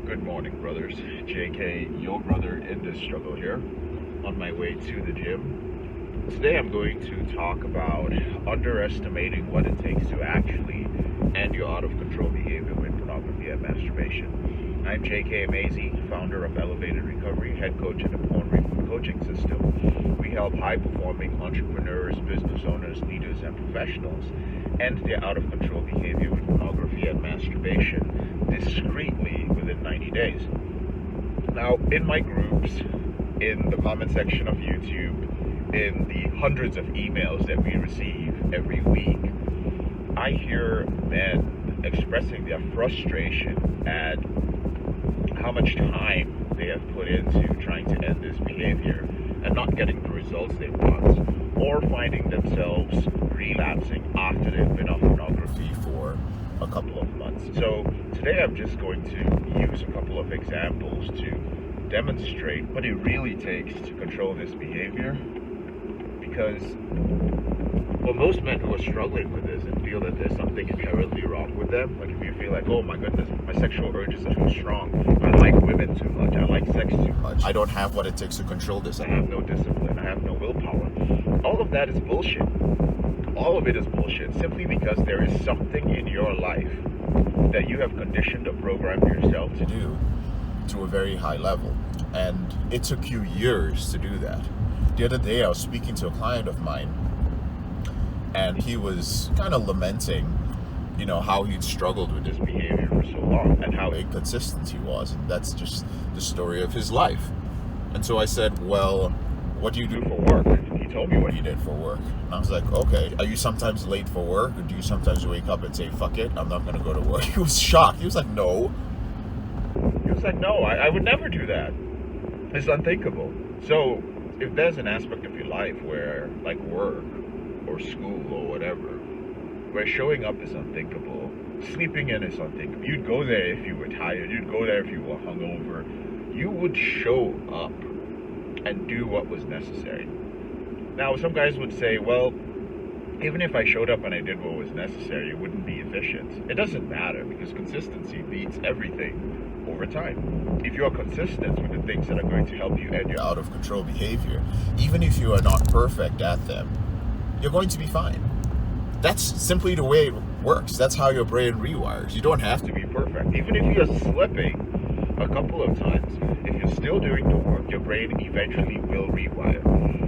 Good morning, brothers. JK, your brother in this struggle here, on my way to the gym. Today I'm going to talk about underestimating what it takes to actually end your out of control behavior with pornography and masturbation. I'm JK Amazy, founder of Elevated Recovery, head coach in the Reboot coaching system. We help high performing entrepreneurs, business owners, leaders, and professionals end their out of control behavior with pornography and masturbation discreetly within 90 days. Now, in my groups, in the comment section of YouTube, in the hundreds of emails that we receive every week, I hear men expressing their frustration at how much time they have put into trying to end this behavior and not getting the results they want, or finding themselves relapsing after they've been off pornography for a couple of months. So today I'm just going to use a couple of examples to demonstrate what it really takes to control this behavior, because for most men who are struggling with this and feel that there's something inherently wrong with them, like if you feel like, oh my goodness, my sexual urges are too strong, I like women too much, I like sex too much, I don't have what it takes to control this, I have no discipline, I have no willpower, all of that is bullshit. All of it is bullshit simply because there is something in your life that you have conditioned or programmed yourself to do to a very high level, and it took you years to do that. The other day I was speaking to a client of mine, and he was kind of lamenting, how he'd struggled with this behavior for so long and how inconsistent he was, and that's just the story of his life. And so I said, well, what do you do for work? He told me what he did for work. And I was like, okay, are you sometimes late for work? Or do you sometimes wake up and say, fuck it, I'm not going to go to work? He was shocked. He was like, no. I would never do that. It's unthinkable. So if there's an aspect of your life where, like work or school or whatever, where showing up is unthinkable, sleeping in is unthinkable, you'd go there if you were tired, you'd go there if you were hungover, you would show up and do what was necessary. Now, some guys would say, well, even if I showed up and I did what was necessary, it wouldn't be efficient. It doesn't matter, because consistency beats everything over time. If you're consistent with the things that are going to help you end your out of control behavior, even if you are not perfect at them, you're going to be fine. That's simply the way it works. That's how your brain rewires. You don't have to be perfect. Even if you're slipping a couple of times, if you're still doing the work, your brain eventually will rewire.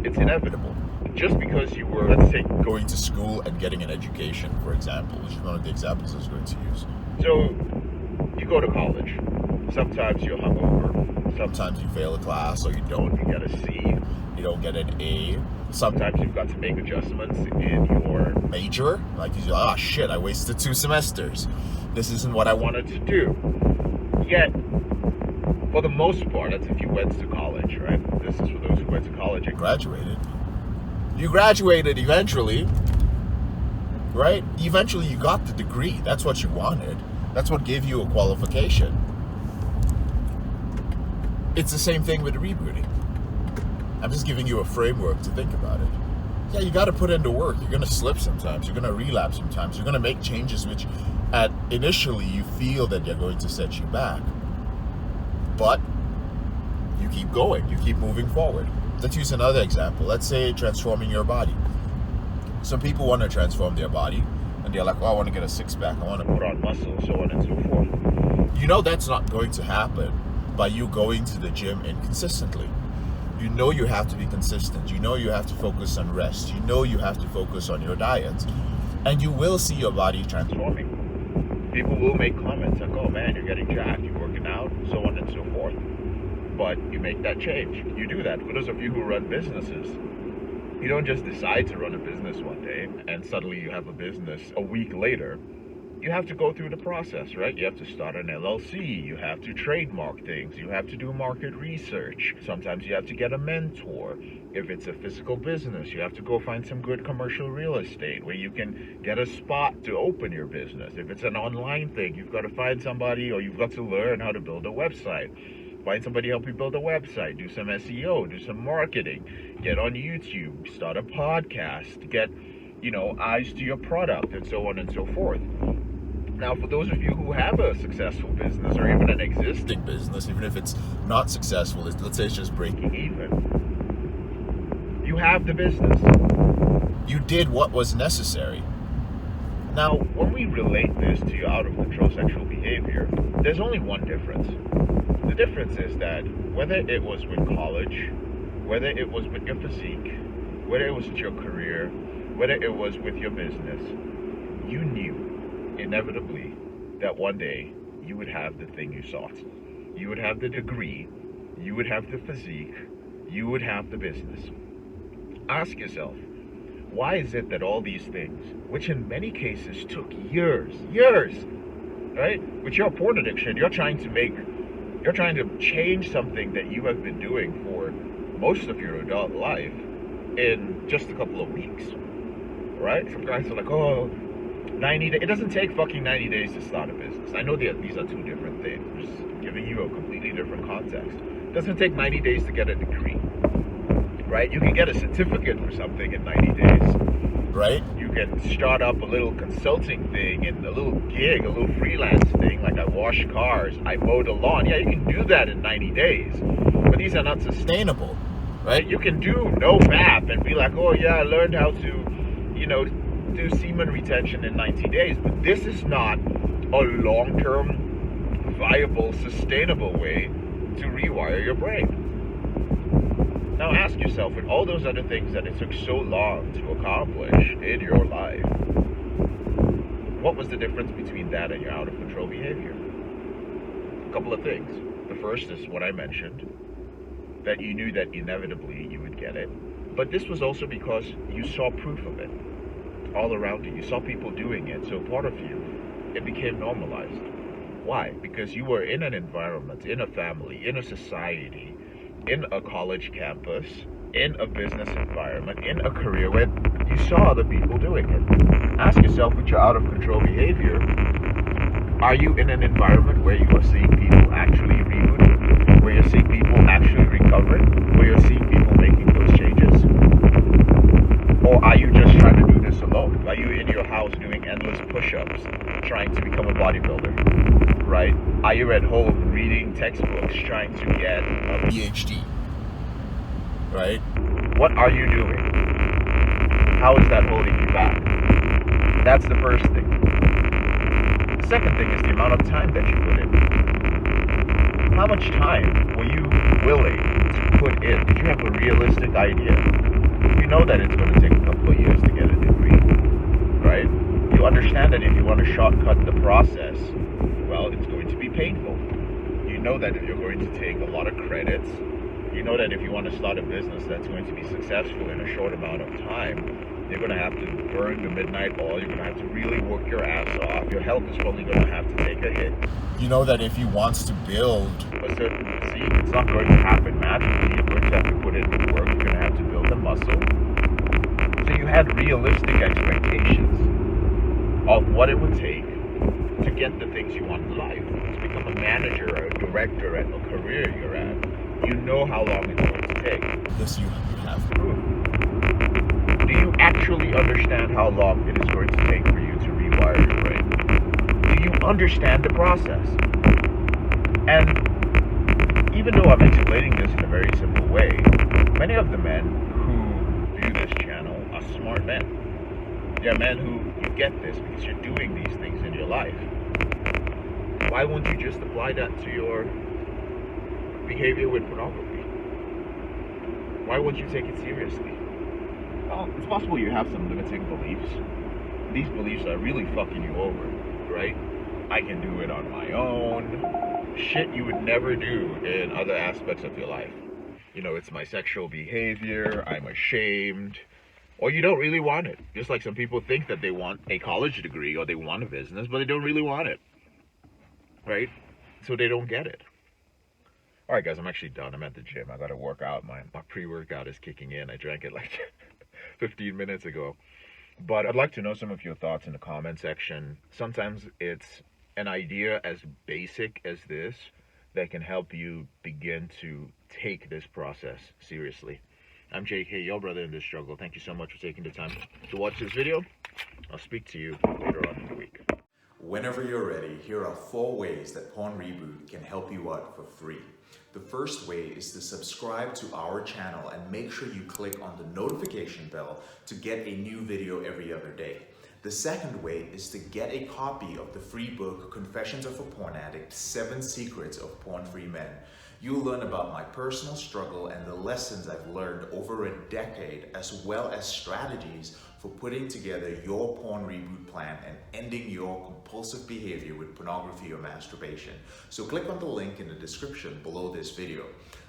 It's inevitable. Just because you were, let's say, going to school and getting an education, for example, which is one of the examples I was going to use. So you go to college. Sometimes you're hungover. Sometimes you fail a class, or you don't. You get a C. You don't get an A. Sometimes you've got to make adjustments in your major. Like, you say, shit, I wasted 2 semesters. This isn't what I wanted to do. Yet, for the most part, that's if you went to college, right? This is for those who went to college and graduated. You graduated eventually, right? Eventually you got the degree. That's what you wanted. That's what gave you a qualification. It's the same thing with rebooting. I'm just giving you a framework to think about it. Yeah, you got to put in the work. You're going to slip sometimes. You're going to relapse sometimes. You're going to make changes which initially you feel that they're going to set you back. But you keep going. You keep moving forward. Let's use another example. Let's say transforming your body. Some people want to transform their body, and they're like, I want to get a six-pack. I want to put on muscle, so on and so forth. That's not going to happen by you going to the gym inconsistently. You have to be consistent. You have to focus on rest. You have to focus on your diet. And you will see your body transforming. People will make comments like, oh man, you're getting jacked, you're working out, so on and so forth. But you make that change. You do that. For those of you who run businesses, you don't just decide to run a business one day and suddenly you have a business a week later. You have to go through the process, right? You have to start an LLC. You have to trademark things. You have to do market research. Sometimes you have to get a mentor. If it's a physical business, you have to go find some good commercial real estate where you can get a spot to open your business. If it's an online thing, you've got to find somebody, or you've got to learn how to build a website. Find somebody to help you build a website, do some SEO, do some marketing, get on YouTube, start a podcast, get, eyes to your product, and so on and so forth. Now, for those of you who have a successful business or even an existing business, even if it's not successful, let's say it's just breaking even, you have the business. You did what was necessary. Now, when we relate this to your out-of-control sexual behavior, there's only one difference. The difference is that whether it was with college, whether it was with your physique, whether it was with your career, whether it was with your business, you knew inevitably that one day you would have the thing you sought. You would have the degree, you would have the physique, you would have the business. Ask yourself, why is it that all these things, which in many cases took years, right? With your porn addiction, you're trying to change something that you have been doing for most of your adult life in just a couple of weeks, right? Some guys are like, oh, 90 days. It doesn't take fucking 90 days to start a business. I know these are two different things. I'm just giving you a completely different context. It doesn't take 90 days to get a degree, right? You can get a certificate for something in 90 days, right? You can start up a little consulting thing and a little gig, a little freelance thing, like I wash cars, I mow the lawn. Yeah, you can do that in 90 days, but these are not sustainable, right? You can do no FAP and be like, oh yeah, I learned how to, do semen retention in 90 days, but this is not a long-term, viable, sustainable way to rewire your brain. Now ask yourself, with all those other things that it took so long to accomplish in your life, what was the difference between that and your out-of-control behavior? A couple of things. The first is what I mentioned, that you knew that inevitably you would get it, but this was also because you saw proof of it all around you. You saw people doing it, so part of you, it became normalized. Why? Because you were in an environment, in a family, in a society, in a college campus, in a business environment, in a career where you saw other people doing it. Ask yourself, with your out-of-control behavior, are you in an environment where you are seeing people actually rebooting, where you're seeing people actually recovering, where you're seeing people making those changes? Or are you just trying to do this alone? Are you in your house doing endless push-ups, trying to become a bodybuilder, right? Are you at home reading textbooks, trying to get a PhD, right? What are you doing? How is that holding you back? That's the first thing. The second thing is the amount of time that you put in. How much time were you willing to put in? Did you have a realistic idea? You know that it's going to take a couple of years to get a degree, right? You understand that if you want to shortcut the process, well, it's going to be painful. You know that if you're going to take a lot of credits, you know that if you want to start a business that's going to be successful in a short amount of time, you're going to have to burn the midnight oil, you're going to have to really work your ass off, your health is probably going to have to take a hit. You know that if you want to build a certain physique, it's not going to happen magically. You're going to have to put in the work, you're going to have to build the muscle. So you had realistic expectations of what it would take to get the things you want in life, to become a manager or a director at a career you're at. You know how long it's going to take. Yes, you have proof. Do you actually understand how long it is going to take for you to rewire your brain? Do you understand the process? And even though I'm explaining this in a very simple way, many of the men who view this channel are smart men. They're men who you get this because you're doing these things in your life. Why won't you just apply that to your behavior with pornography? Why won't you take it seriously? Well, it's possible you have some limiting beliefs. These beliefs are really fucking you over, right? I can do it on my own. Shit you would never do in other aspects of your life. It's my sexual behavior, I'm ashamed, or you don't really want it. Just like some people think that they want a college degree or they want a business, but they don't really want it, right? So they don't get it. All right, guys, I'm actually done. I'm at the gym. I got to work out. My pre-workout is kicking in. I drank it like 15 minutes ago. But I'd like to know some of your thoughts in the comment section. Sometimes it's an idea as basic as this that can help you begin to take this process seriously. I'm JK, your brother in this struggle. Thank you so much for taking the time to watch this video. I'll speak to you later on in the week. Whenever you're ready, here are 4 ways that Porn Reboot can help you out for free. The first way is to subscribe to our channel and make sure you click on the notification bell to get a new video every other day. The second way is to get a copy of the free book, Confessions of a Porn Addict, 7 Secrets of Porn-Free Men. You'll learn about my personal struggle and the lessons I've learned over a decade, as well as strategies for putting together your porn reboot plan and ending your compulsive behavior with pornography or masturbation. So click on the link in the description below this video.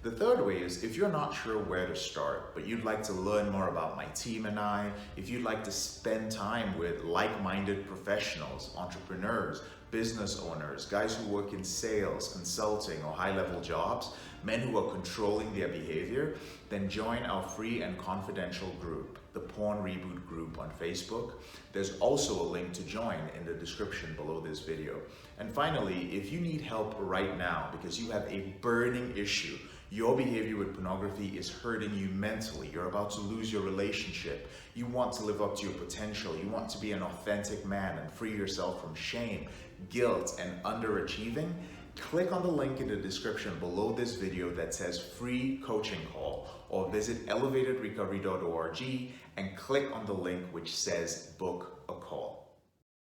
The third way is if you're not sure where to start, but you'd like to learn more about my team and I, if you'd like to spend time with like-minded professionals, entrepreneurs, business owners, guys who work in sales, consulting, or high-level jobs, men who are controlling their behavior, then join our free and confidential group, the Porn Reboot group on Facebook. There's also a link to join in the description below this video. And finally, if you need help right now because you have a burning issue, your behavior with pornography is hurting you mentally, you're about to lose your relationship, you want to live up to your potential, you want to be an authentic man and free yourself from shame, guilt, and underachieving, click on the link in the description below this video that says free coaching call, or visit elevatedrecovery.org and click on the link which says book a call.